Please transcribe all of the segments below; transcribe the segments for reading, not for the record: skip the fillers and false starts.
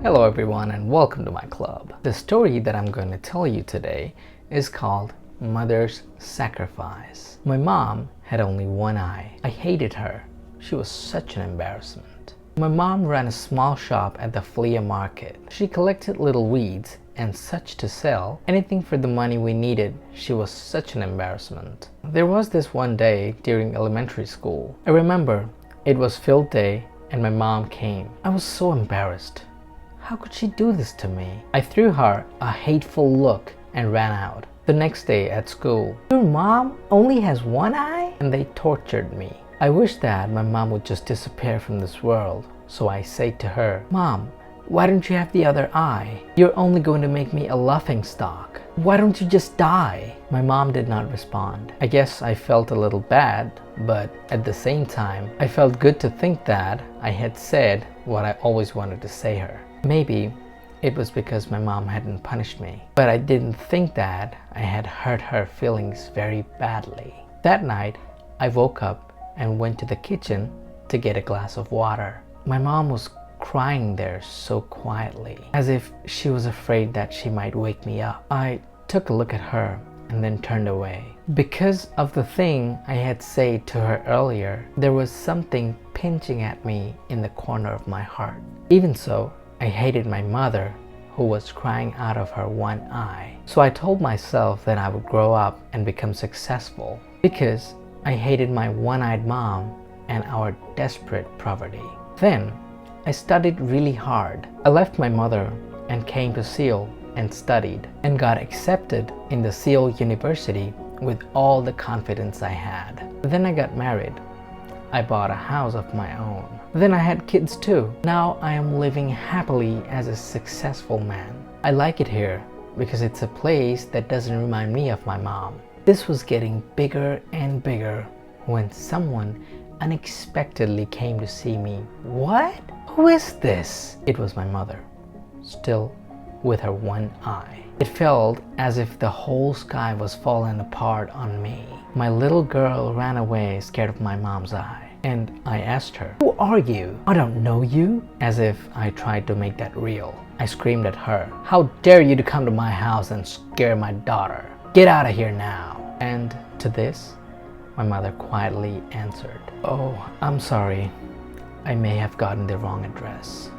Hello everyone and welcome to my club. The story that I'm going to tell you today is called Mother's Sacrifice. My mom had only one eye. I hated her. She was such an embarrassment. My mom ran a small shop at the flea market. She collected little weeds and such to sell. Anything for the money we needed. She was such an embarrassment. There was this one day during elementary school. I remember it was field day and my mom came. I was so embarrassed. How could she do this to me? I threw her a hateful look and ran out. The next day at school, "Your mom only has one eye?" And they tortured me. I wish that my mom would just disappear from this world. So I said to her, "Mom, why don't you have the other eye? You're only going to make me a laughingstock. Why don't you just die?" My mom did not respond. I guess I felt a little bad, but at the same time, I felt good to think that I had said what I always wanted to say her. Maybe it was because my mom hadn't punished me, but I didn't think that I had hurt her feelings very badly. That night, I woke up and went to the kitchen to get a glass of water. My mom was crying there so quietly, as if she was afraid that she might wake me up. I took a look at her and then turned away. Because of the thing I had said to her earlier, there was something pinching at me in the corner of my heart. Even so, I hated my mother, who was crying out of her one eye. So I told myself that I would grow up and become successful because I hated my one-eyed mom and our desperate poverty. Then I studied really hard. I left my mother and came to Seoul and studied and got accepted in the Seoul University with all the confidence I had. Then I got married. I bought a house of my own. Then I had kids too. Now I am living happily as a successful man. I like it here because it's a place that doesn't remind me of my mom. This was getting bigger and bigger when someone unexpectedly came to see me. "What? Who is this?" It was my mother, still with her one eye. It felt as if the whole sky was falling apart on me. My little girl ran away scared of my mom's eye. And I asked her, "Who are you?" "I don't know you," as if I tried to make that real. I screamed at her, "How dare you to come to my house and scare my daughter? Get out of here now." And to this, my mother quietly answered, "Oh, I'm sorry. I may have gotten the wrong address."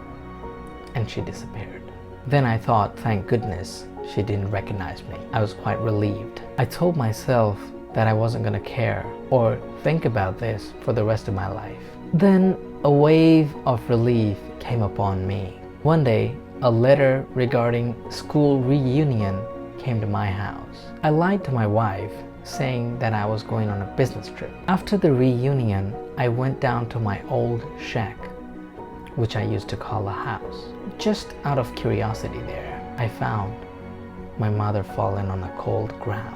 And she disappeared. Then I thought, thank goodness she didn't recognize me. I was quite relieved. I told myself that I wasn't going to care or think about this for the rest of my life. Then a wave of relief came upon me. One day, a letter regarding school reunion came to my house. I lied to my wife, saying that I was going on a business trip. After the reunion, I went down to my old shack, which I used to call a house. Just out of curiosity there, I found my mother fallen on a cold ground.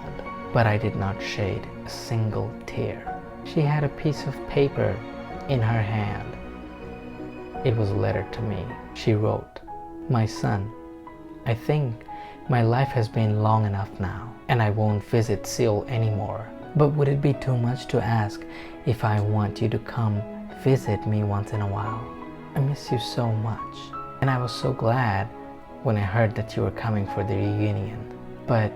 But I did not shed a single tear. She had a piece of paper in her hand. It was a letter to me. She wrote, "My son, I think my life has been long enough now, and I won't visit Seoul anymore. But would it be too much to ask if I want you to come visit me once in a while? I miss you so much. And I was so glad when I heard that you were coming for the reunion. But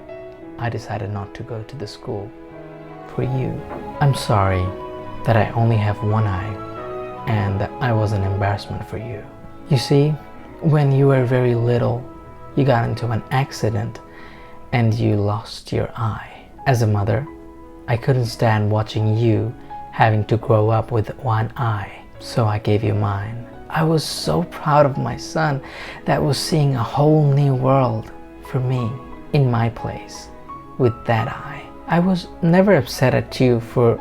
I decided not to go to the school for you. I'm sorry that I only have one eye and that I was an embarrassment for you. You see, when you were very little, you got into an accident and you lost your eye. As a mother, I couldn't stand watching you having to grow up with one eye, so I gave you mine. I was so proud of my son that was seeing a whole new world for me in my place. With that eye, I was never upset at you for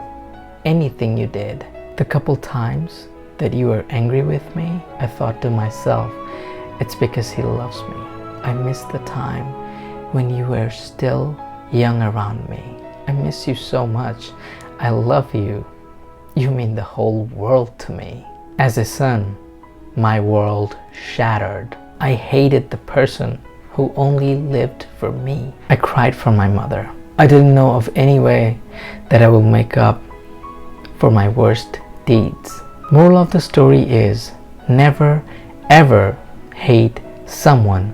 anything you did. The couple times that you were angry with me, I thought to myself, it's because he loves me. I miss the time when you were still young around me. I miss you so much. I love you. You mean the whole world to me." As a son, my world shattered. I hated the person who only lived for me. I cried for my mother. I didn't know of any way that I will make up for my worst deeds. Moral of the story is never ever hate someone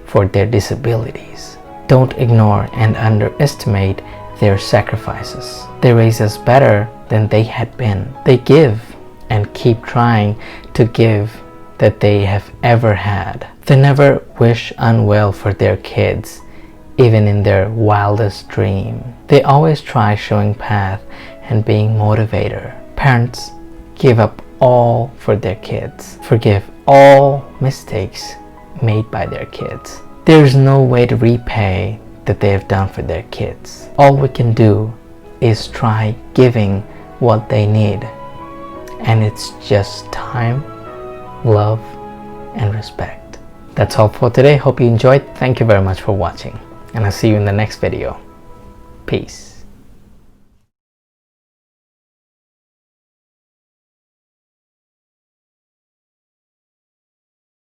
for their disabilities. Don't ignore and underestimate their sacrifices. They raise us better than they had been. They give and keep trying to give that they have ever had. They never wish unwell for their kids, even in their wildest dream. They always try showing path and being motivator. Parents give up all for their kids. Forgive all mistakes made by their kids. There's no way to repay that they have done for their kids. All we can do is try giving what they need. And it's just time, love, and respect. That's all for today. Hope you enjoyed. Thank you very much for watching. And I'll see you in the next video. Peace.